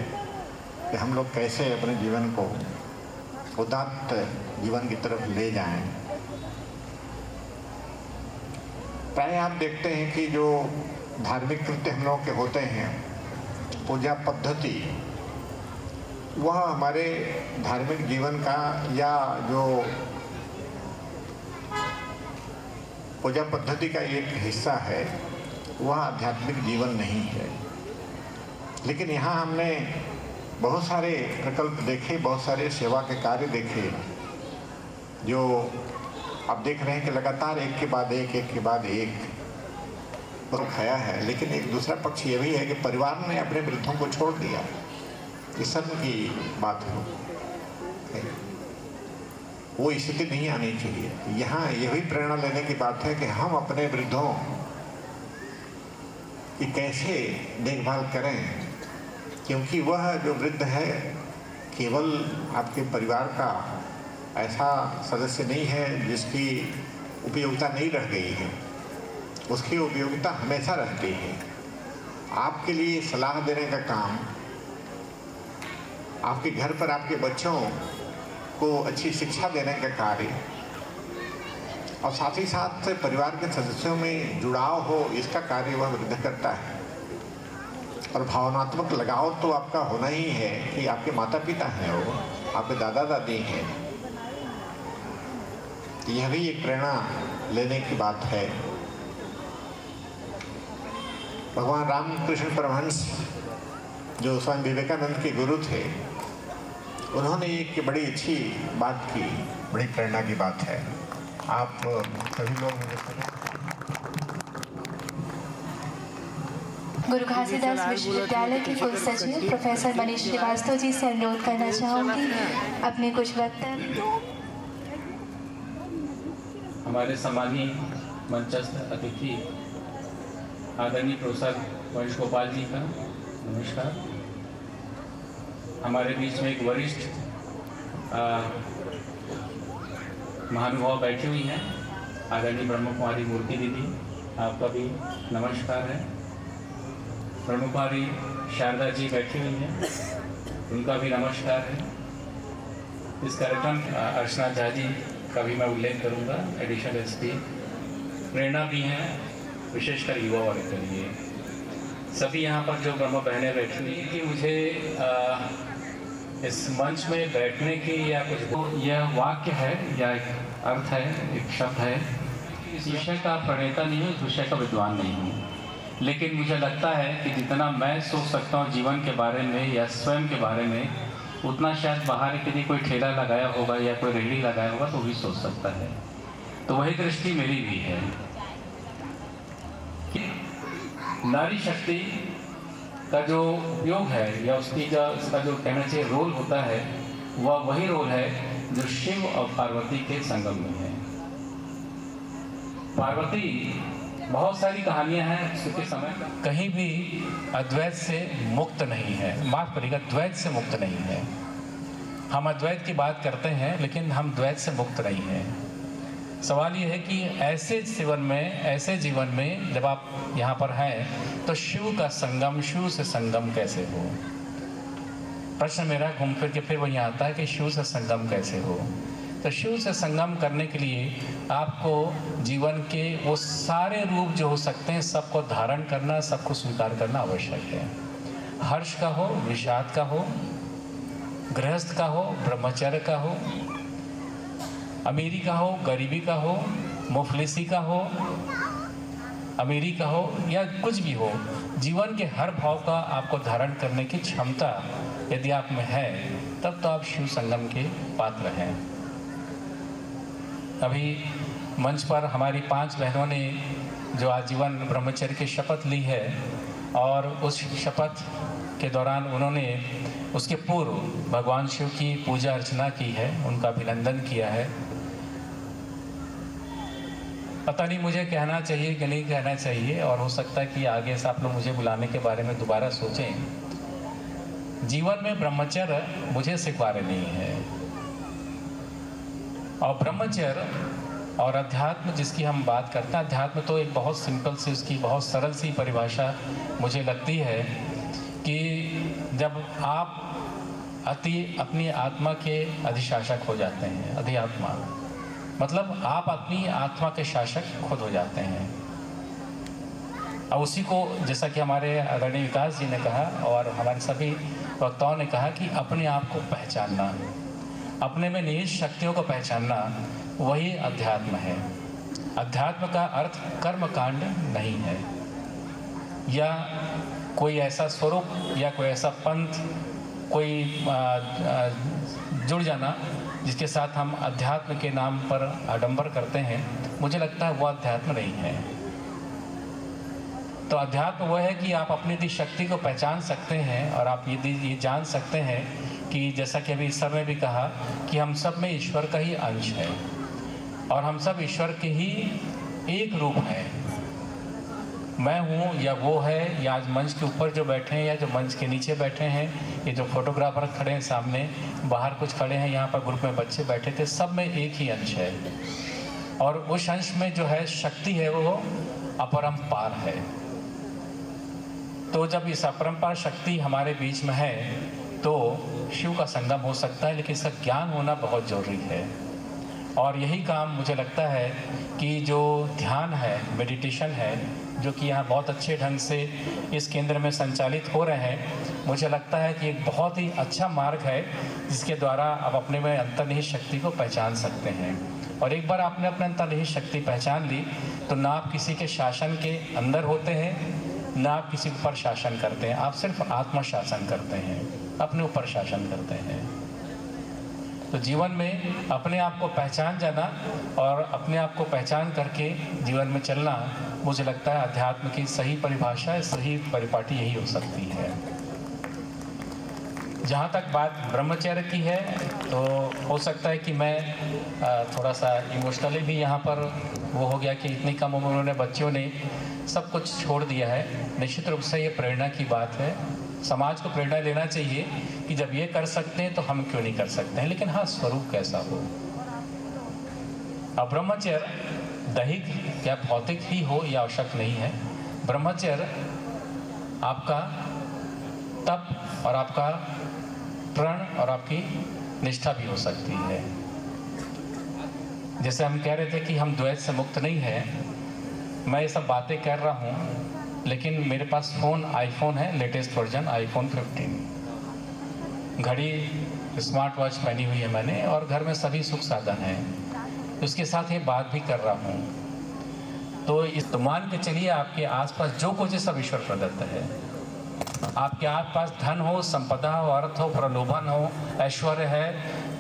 कि हम लोग कैसे अपने जीवन को उदात्त जीवन की तरफ ले जाएं। प्राय आप देखते हैं कि जो धार्मिक कृत्य हम लोगों के होते हैं, पूजा पद्धति, वह हमारे धार्मिक जीवन का या जो पूजा पद्धति का एक हिस्सा है, वह आध्यात्मिक जीवन नहीं है। लेकिन यहाँ हमने बहुत सारे प्रकल्प देखे, बहुत सारे सेवा के कार्य देखे, जो आप देख रहे हैं कि लगातार एक के बाद एक पर खाया है। लेकिन एक दूसरा पक्ष ये भी है कि परिवार ने अपने वृद्धों को छोड़ दिया। इस शर्म की बात हो, वो स्थिति नहीं आनी चाहिए। यहाँ यही प्रेरणा लेने की बात है कि हम अपने वृद्धों की कैसे देखभाल करें, क्योंकि वह जो वृद्ध है केवल आपके परिवार का ऐसा सदस्य नहीं है जिसकी उपयोगिता नहीं रह गई है, उसकी उपयोगिता हमेशा रहती है। आपके लिए सलाह देने का काम, आपके घर पर आपके बच्चों को अच्छी शिक्षा देने का कार्य, और साथ ही साथ परिवार के सदस्यों में जुड़ाव हो, इसका कार्य वह वृद्ध करता है। और भावनात्मक लगाव तो आपका होना ही है कि आपके माता पिता हैं, वो आपके दादा दादी हैं। यह भी एक प्रेरणा लेने की बात है। भगवान रामकृष्ण परमहंस जो स्वामी विवेकानंद के गुरु थे, उन्होंने एक बड़ी अच्छी बात की, बड़ी प्रेरणा की बात है। आप सभी लोग मुझे गुरु घासीदास विश्वविद्यालय के कुल सचिव प्रोफेसर मनीष श्रीवास्तव जी से अनुरोध करना चाहूँगी अपने कुछ वक्तव्य। हमारे सम्मानीय मंचस्थ अतिथि आदरणीय प्रोफेसर वंश गोपाल जी का नमस्कार। हमारे बीच में एक वरिष्ठ महानुभाव बैठी हुई हैं, आदरणीय ब्रह्म कुमारी मूर्ति दीदी, आपका भी नमस्कार है। ब्रह्म कुमारी शारदा जी बैठी हुई हैं, उनका भी नमस्कार है। इस कार्यक्रम अर्चना झा जी का भी मैं उल्लेख करूंगा, एडिशनल एसपी, प्रेरणा भी हैं विशेषकर युवा वर्ग के लिए। सभी यहाँ पर जो ब्रह्म बहनें बैठी हुई कि मुझे इस मंच में बैठने की या कुछ, यह वाक्य है या एक अर्थ है, एक शब्द है। इस विषय का प्रणेता नहीं हूँ, इस विषय का विद्वान नहीं हूँ, लेकिन मुझे लगता है कि जितना मैं सोच सकता हूँ जीवन के बारे में या स्वयं के बारे में, उतना शायद बाहर के लिए कोई ठेला लगाया होगा या कोई रेहड़ी लगाया होगा तो भी सोच सकता है। तो वही दृष्टि मेरी भी है कि नारी शक्ति का जो उपयोग है या उसका जो कहना चाहिए रोल होता है, वह वही रोल है जो शिव और पार्वती के संगम में है। पार्वती, बहुत सारी कहानियां हैं उसके समय, कहीं भी अद्वैत से मुक्त नहीं है, माफ करिएगा, द्वैत से मुक्त नहीं है। हम अद्वैत की बात करते हैं लेकिन हम द्वैत से मुक्त नहीं हैं। सवाल ये है कि ऐसे जीवन में जब आप यहाँ पर हैं तो शिव का संगम, शिव से संगम कैसे हो? प्रश्न मेरा घूम फिर के फिर वही आता है कि शिव से संगम कैसे हो। तो शिव से संगम करने के लिए आपको जीवन के वो सारे रूप जो हो सकते हैं सबको धारण करना, सबको स्वीकार करना आवश्यक है। हर्ष का हो, विषाद का हो, गृहस्थ का हो, ब्रह्मचर्य का हो, अमीरी का हो, गरीबी का हो, मुफलिसी का हो, अमीरी का हो या कुछ भी हो, जीवन के हर भाव का आपको धारण करने की क्षमता यदि आप में है, तब तो आप शिव संगम के पात्र हैं। अभी मंच पर हमारी 5 बहनों ने जो आजीवन ब्रह्मचर्य की शपथ ली है और उस शपथ के दौरान उन्होंने उसके पूर्व भगवान शिव की पूजा अर्चना की है, उनका अभिनंदन किया है। पता नहीं मुझे कहना चाहिए कि नहीं कहना चाहिए, और हो सकता है कि आगे से आप लोग मुझे बुलाने के बारे में दोबारा सोचें। जीवन में ब्रह्मचर्य मुझे स्वीकार्य नहीं है, और ब्रह्मचर्य और अध्यात्म जिसकी हम बात करते हैं, अध्यात्म तो एक बहुत सिंपल सी, उसकी बहुत सरल सी परिभाषा मुझे लगती है कि जब आप अपनी आत्मा के अधिशासक हो जाते हैं। अधिआत्मा मतलब आप अपनी आत्मा के शासक खुद हो जाते हैं। और उसी को जैसा कि हमारे आदरणीय विकास जी ने कहा और हमारे सभी वक्ताओं ने कहा कि अपने आप को पहचानना, अपने में निहित शक्तियों को पहचानना, वही अध्यात्म है। अध्यात्म का अर्थ कर्म कांड नहीं है या कोई ऐसा स्वरूप या कोई ऐसा पंथ, कोई जुड़ जाना जिसके साथ हम अध्यात्म के नाम पर आडंबर करते हैं। मुझे लगता है वो अध्यात्म नहीं है। तो अध्यात्म वह है कि आप अपनी शक्ति को पहचान सकते हैं और आप ये जान सकते हैं कि जैसा कि अभी सर ने भी कहा कि हम सब में ईश्वर का ही अंश है और हम सब ईश्वर के ही एक रूप हैं। मैं हूँ या वो है, या आज मंच के ऊपर जो बैठे हैं या जो मंच के नीचे बैठे हैं, ये जो फोटोग्राफर खड़े हैं सामने, बाहर कुछ खड़े हैं, यहाँ पर ग्रुप में बच्चे बैठे थे, सब में एक ही अंश है और उस अंश में जो है शक्ति है वो अपरंपार है। तो जब इस अपरंपार शक्ति हमारे बीच में है तो शिव का संगम हो सकता है, लेकिन इसका ज्ञान होना बहुत जरूरी है। और यही काम मुझे लगता है कि जो ध्यान है, मेडिटेशन है, जो कि यहाँ बहुत अच्छे ढंग से इस केंद्र में संचालित हो रहे हैं, मुझे लगता है कि एक बहुत ही अच्छा मार्ग है जिसके द्वारा आप अपने में अंतर्निहित शक्ति को पहचान सकते हैं। और एक बार आपने अपने अंतर्निहित शक्ति पहचान ली तो ना आप किसी के शासन के अंदर होते हैं, ना आप किसी पर शासन करते हैं, आप सिर्फ आत्मा शासन करते हैं, अपने ऊपर शासन करते हैं। तो जीवन में अपने आप को पहचान जाना और अपने आप को पहचान करके जीवन में चलना, मुझे लगता है अध्यात्म की सही परिभाषा, सही परिपाटी यही हो सकती है। जहाँ तक बात ब्रह्मचर्य की है तो हो सकता है कि मैं थोड़ा सा इमोशनली भी यहाँ पर वो हो गया कि इतनी कम उम्र में बच्चों ने सब कुछ छोड़ दिया है। निश्चित रूप से ये प्रेरणा की बात है, समाज को प्रेरणा लेना चाहिए कि जब ये कर सकते हैं तो हम क्यों नहीं कर सकते हैं। लेकिन हाँ, स्वरूप कैसा हो। अब ब्रह्मचर्य दैहिक या भौतिक ही हो यह आवश्यक नहीं है। ब्रह्मचर्य आपका तप और आपका प्रण और आपकी निष्ठा भी हो सकती है। जैसे हम कह रहे थे कि हम द्वैत से मुक्त नहीं है, मैं ये सब बातें कर रहा हूँ लेकिन मेरे पास फ़ोन आईफोन है, लेटेस्ट वर्जन आईफोन 15, घड़ी स्मार्ट वॉच पहनी हुई है मैंने और घर में सभी सुख साधन हैं, उसके साथ ये बात भी कर रहा हूँ। तो इस तो मान के चलिए आपके आसपास जो कुछ है सब ईश्वर प्रदत्त है। आपके आसपास धन हो, संपदा हो, अर्थ हो, प्रलोभन हो, ऐश्वर्य है,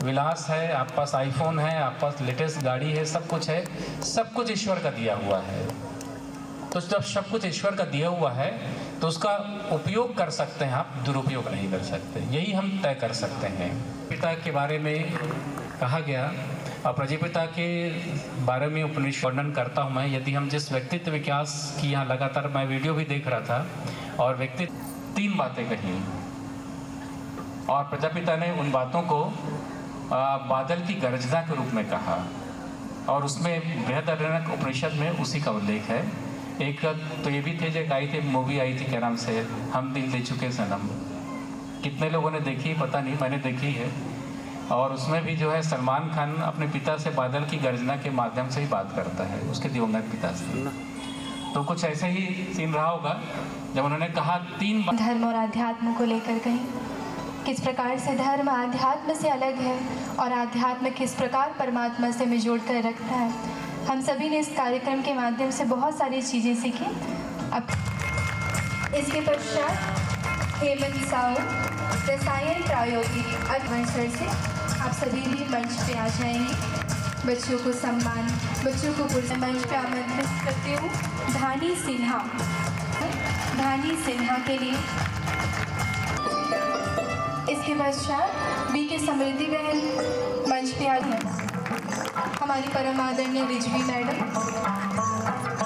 विलास है, आपके पास आईफोन है, आपके पास लेटेस्ट गाड़ी है, सब कुछ है, सब कुछ ईश्वर का दिया हुआ है। तो जब सब कुछ ईश्वर का दिया हुआ है तो उसका उपयोग कर सकते हैं आप, दुरुपयोग नहीं कर सकते। यही हम तय कर सकते हैं। पिता के बारे में कहा गया और प्रजापिता के बारे में उपनिषद वर्णन करता हूँ मैं। यदि हम जिस व्यक्तित्व विकास की यहाँ लगातार मैं वीडियो भी देख रहा था और व्यक्ति 3 बातें कही और प्रजापिता ने उन बातों को बादल की गर्जना के रूप में कहा और उसमें बृहदारण्यक उपनिषद में उसी का उल्लेख है। एक तो ये भी थे जो आई थी, मूवी आई थी क्या नाम से, हम दिल दे चुके सनम। कितने लोगों ने देखी पता नहीं, मैंने देखी है। और उसमें भी जो है सलमान खान अपने पिता से बादल की गर्जना के माध्यम से ही बात करता है, उसके दिवंगत पिता से। तो कुछ ऐसे ही सीन रहा होगा जब उन्होंने कहा 3 धर्म और आध्यात्म को लेकर कहीं किस प्रकार से धर्म आध्यात्म से अलग है और आध्यात्म किस प्रकार परमात्मा से में जोड़ कर रखता है। हम सभी ने इस कार्यक्रम के माध्यम से बहुत सारी चीज़ें सीखी। अब इसके पश्चात हेमंत साहू रसायन प्रायोगिक अध्वर्षण से आप सभी भी मंच पे आ जाएंगे। बच्चों को सम्मान, बच्चों को मंच पे आमंत्रित करती हूँ। धानी सिन्हा के लिए। इसके पश्चात बीके समृद्धि बहन मंच पे आ गए। हमारी परम आदरणीय रिजवी मैडम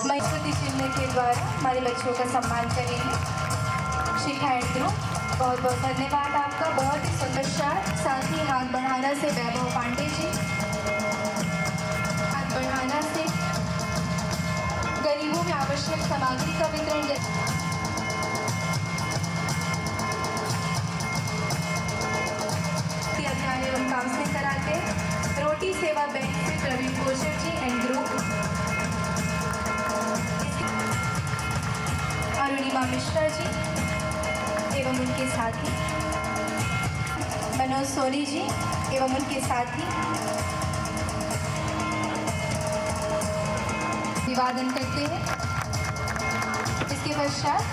महीपति चिन्ह के द्वारा हमारे बच्चों का सम्मान करेंगे। शिखायत ग्रुप, बहुत बहुत धन्यवाद आपका, बहुत ही सुंदर शाट। साथ ही हाथ बढ़ाना से वैभव पांडे जी, हाथ बढ़ाना से गरीबों में आवश्यक सामग्री का वितरण। करते हैं रोटी सेवा बैंक से प्रवीण कोशर जी एंड ग्रुप, अरुणिमा मिश्रा जी एवं उनके साथी, मनोज सोनी जी एवं उनके साथी अभिवादन करते हैं। इसके पश्चात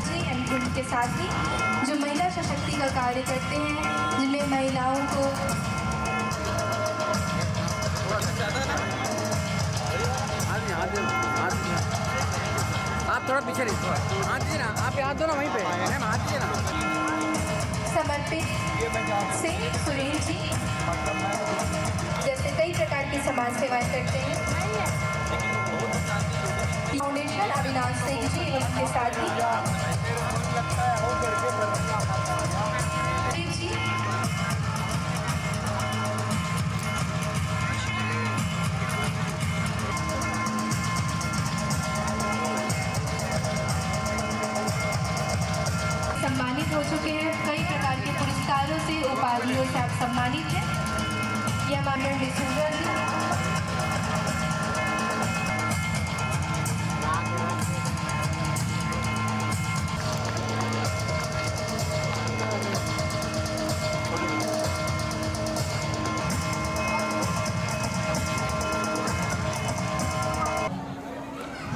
जी एंड उनके साथी जो महिला सशक्ति का कार्य करते हैं, जिनमें महिलाओं को आप थोड़ा पीछे रहिए, थोड़ा हाथ दीजिए ना, आप हाथ दो ना वहीं पे, मैम हाथ दीजिए ना। समर्पित सिंह सुरेश जी जैसे कई प्रकार की समाज सेवाएं करते हैं। फाउंडेशन अविनाश सिंह जी एवं उनके साथी जी, सम्मानित हो चुके हैं। कई प्रकार के पुरस्कारों से, उपाधियों से आप सम्मानित हैं। यह हमारे डिसूजा जी,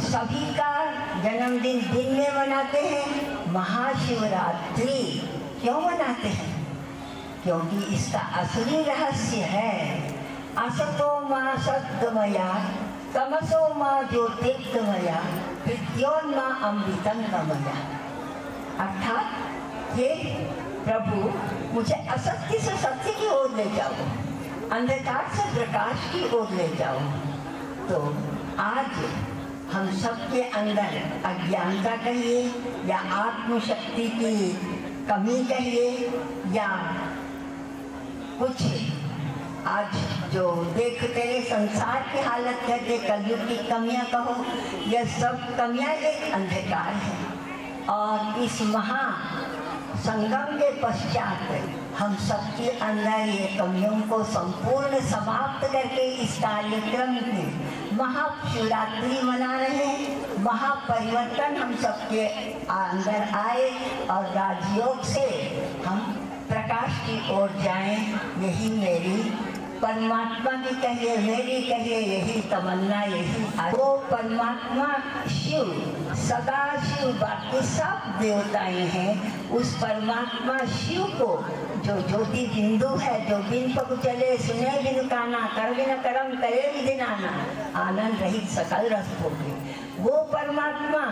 सभी का जन्मदिन दिन में मनाते हैं। महाशिवरात्रि क्यों मनाते हैं? क्योंकि इसका असली रहस्य है असतो मां सद्गमया तमसो मां ज्योतिर्गमया विद्योन्मा अमृतं गमया। अर्थात हे प्रभु, मुझे असत्य से सत्य की ओर ले जाओ, अंधकार से प्रकाश की ओर ले जाओ। तो आज हम सबके अंदर अज्ञानता कहिए या आत्मशक्ति की कमी कहिए या कुछ आज जो देखते हैं संसार की हालत कहते, कलयुग की कमियां कहो, यह सब कमियां एक अंधकार है। और इस महा संगम के पश्चात हम सबके अंदर ये कमियों को संपूर्ण समाप्त करके इस कार्यक्रम में महाशिवरात्रि मना रहे हैं। महापरिवर्तन हम सबके अंदर आए और राजयोग से हम प्रकाश की ओर जाएं, यही मेरी परमात्मा की कहिए, मेरी कहिए, यही तमन्ना, यही वो परमात्मा शिव, सदा शिव, बाकी सब देवताएं हैं। उस परमात्मा शिव को जो ज्योति बिंदु है, जो बिन पग चले सुने बिन काना, कर बिन करम करे विधि नाना, आनंद रहित सकल रस भोगे, वो परमात्मा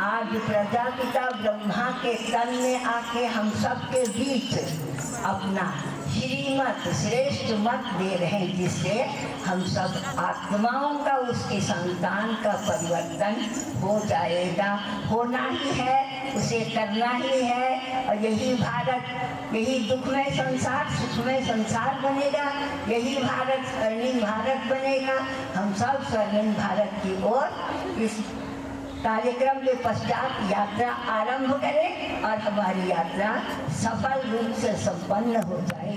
आज प्रजापिता ब्रह्मा के तन में आके हम सबके बीच अपना श्रीमत श्रेष्ठ मत दे रहे हैं, जिससे हम सब आत्माओं का, उसके संतान का परिवर्तन हो जाएगा। होना ही है, उसे करना ही है। और यही भारत, यही दुखमय संसार सुखमय संसार बनेगा, यही भारत स्वर्णिम भारत बनेगा। हम सब स्वर्णिम भारत की ओर इस कार्यक्रम के पश्चात यात्रा आरंभ करें और हमारी यात्रा सफल रूप से संपन्न हो जाए।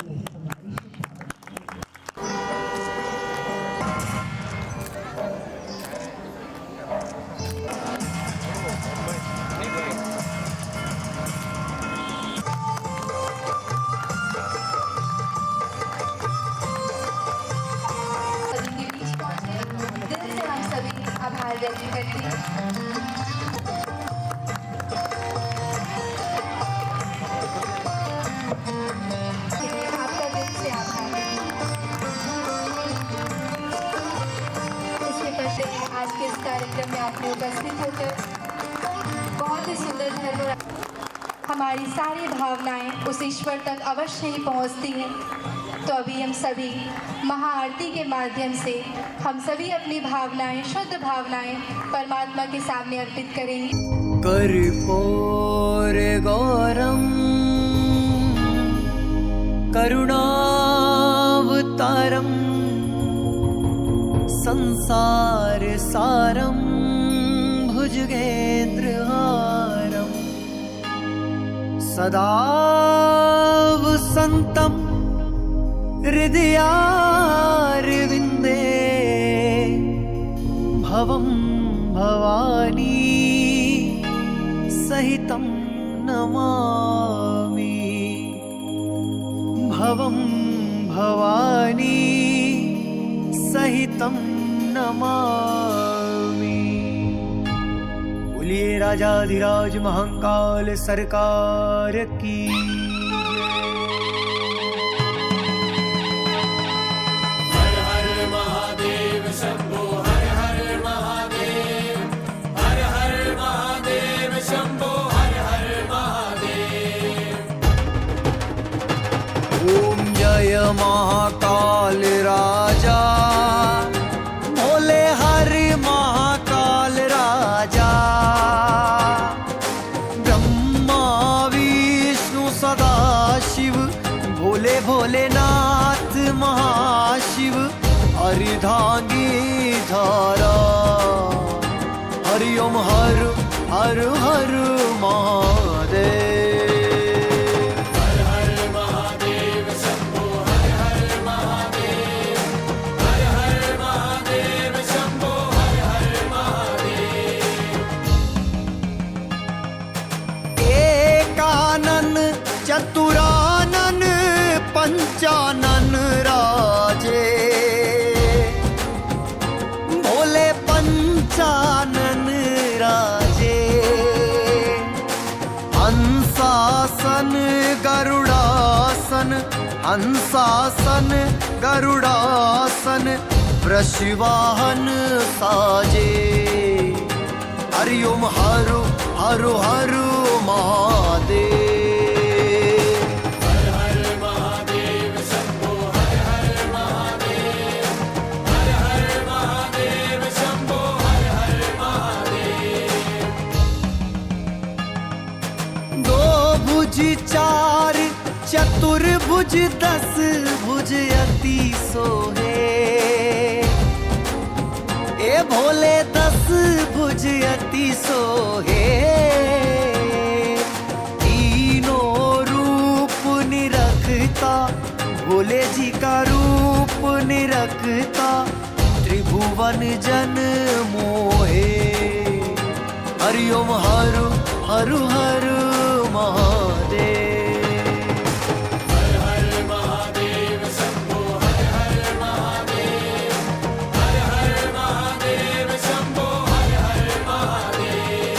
दिल से हम सभी आभार व्यक्त करते हैं। आपका दिल से आभार। इसके पश्चात आज के इस कार्यक्रम में आपने उपस्थित होकर बहुत ही सुंदर धर्म, हमारी सारी भावनाएं उस ईश्वर तक अवश्य ही पहुंचती हैं। तो अभी हम सभी महाआरती के माध्यम से हम सभी अपनी भावनाएं, शुद्ध भावनाएं परमात्मा के सामने अर्पित करेंगे। कर्पूर गौरम करुणावतारम अवतारम संसार सारम भुजगेन्द्रहारम सदा वसन्तं हृदयारविन्दे भवं भवानी सहितं नमामि भवं भवानी सहितं नमामि। बोलिए राजाधिराज महाकाल सरकार की। हर हर महादेव शंभो हर हर महादेव हर हर महादेव शंभो हर हर महादेव। ओम जय महाकाल राजा भोले हरि महाकाल राजा ब्रह्मा विष्णु सदा शिव भोले भोलेनाथ महाशिव अर्धांगी धारा हरि ओम हर हर हर महादेव। चतुरानन पंचानन राजे भोले पंचानन राजे हंसासन गरुड़ासन हंसासन गरुड़ासन वृषवाहन साजे हरि ओम हर हर हर महादेव। चार चतुर्भुज दस भुज अति सोहे ए भोले दस भुज अति सोहे तीनों रूप निरखता भोले जी का रूप निरखता त्रिभुवन जन मोहे हरि ओम हर हर हर महादेव। हर हर महादेव शंभो हर हर महादेव हर हर महादेव शंभो हर हर महादेव।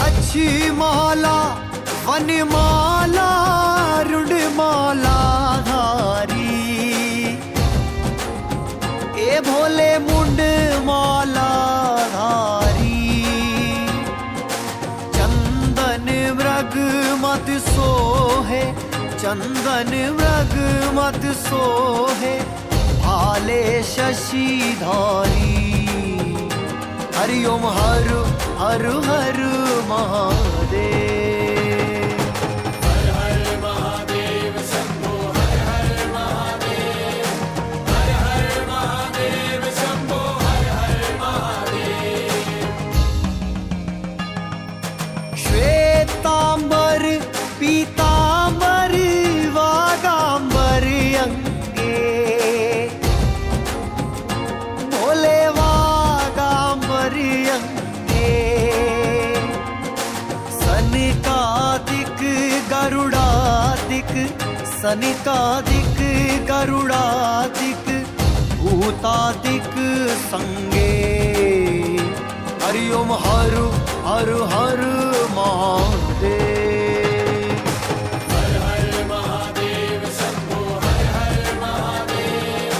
अच्छी माला वनमाला रुणमाला धारी ए भोले मुंड माला मत सोहे चंदन मृग मत सोहे भाले शशिधारी हरि ओम हर हर हर महादेव। हर हर महादेव शंभो हर हर महादेव हर हर महादेव शंभो हर हर महादेव। श्वेतांबर पीतांबर वागांबर अंगे भोले वागांबर अंगे सनिकादिक गरुड़ादिक सनिकादिक गरुड़ादिक भूतादिक संगे हरि ओम हर हर हर महादेव। हर हर महादेव शंभो हर हर महादेव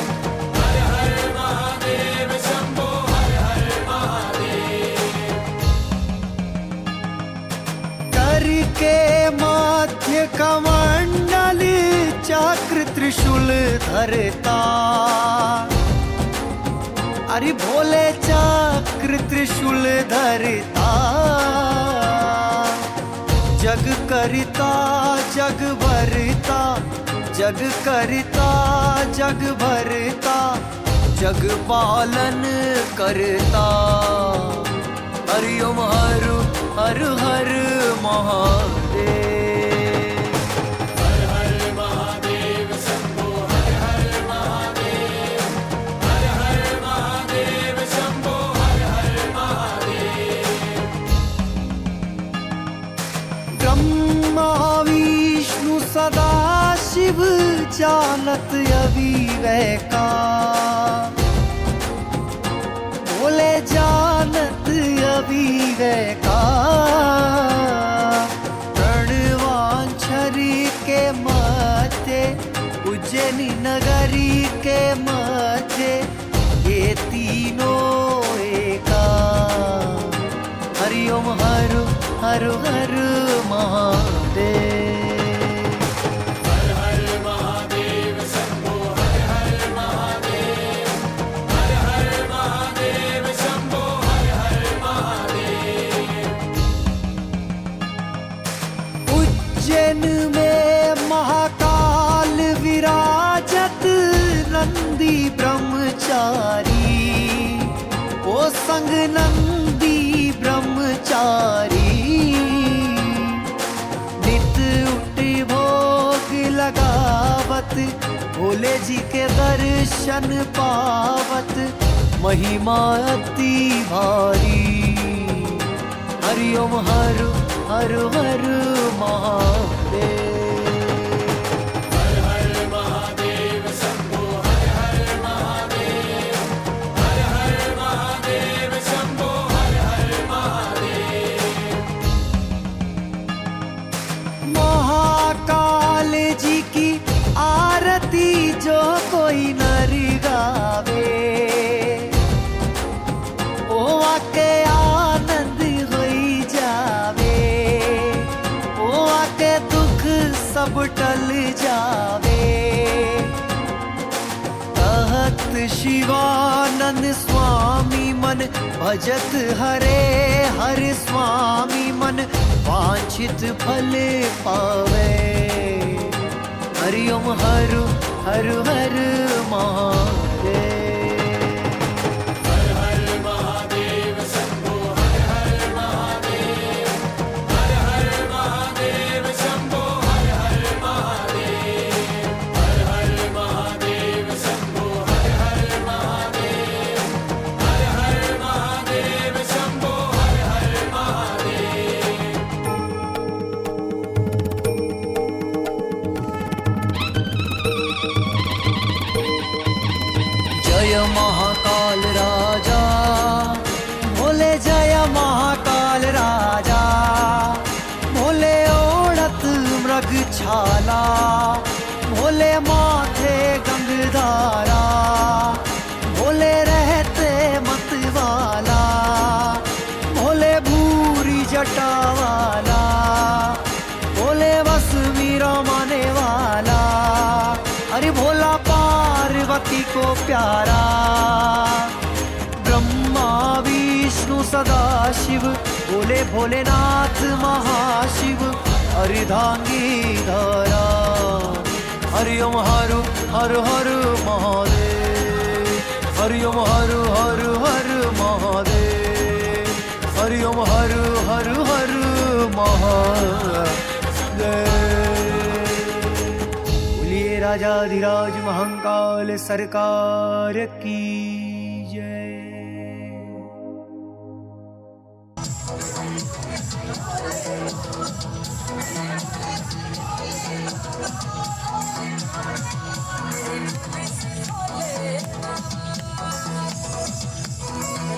हर हर महादेव शंभो हर हर महादेव। करके माध्य कमंडल चक्र त्रिशूल धरता अरे भोले चक्र त्रिशूल धरता जग करता जग भरता जग करता जग भरता जग पालन करता। हरि ओम हर हर हर महादेव। हर हर महादेव शंभो हर हर महादेव। हर हर महादेव शंभो हर हर महादेव। ब्रह्मा विष्णु सदा शिव जानत अविवेक का। बोले जानत अविवेक का। रणवांछरी के मध्य उज्जैनी नगरी के मध्य ये तीनों एका। हरि ओम हर हर हर महादेव। हर हर महादेव शंभो हर हर महादेव। हर हर महादेव शंभो हर हर महादेव। उज्जैन में महाकाल विराजत नंदी ब्रह्मचारी। ओ संग नंदी ब्रह्मचारी। नित उठी भोग लगावत भोले जी के दर्शन पावत महिमा अति भारी। हरि ओम हर हर हर महादेव। हर हर महादेव शंभो हर हर महादेव। हर हर महादेव शंभो हर हर महादेव। महाकाल जी की आरती जो कोई नर गावे ओ आके आनंद होई जावे। ओ आके दुख सब टल जावे। कहत शिवानंद स्वामी मन भजत हरे हर स्वामी मन वांछित फल पावे। हरि ओम हर हर हर महादेव। हर हर महादेव शंभो हर हर महादेव। हर हर महादेव शंभो हर हर महादेव। हर हर महादेव शंभो हर हर महादेव। हर हर महादेव शंभो हर हर महादेव। जय महाकाल राजा भोले जय महाकाल राजा। भोले ओढ़त मृग छाला भोले माथे गंगधारा। भोले रहते मतवाला भोले भूरी जटा वाला। भोले बस मीरा माने वाला। अरे भोला पार्वती को प्यारा। ब्रह्मा विष्णु सदा शिव भोले भोलेनाथ महाशिव अर्धांगी धारा। हरि ओम हर हर हर महादेव। हरि ओम हर हर हर महादेव। हरि ओम हर हर हर महादेव। बोलिए राजाधिराज महाकाल सरकार की जय।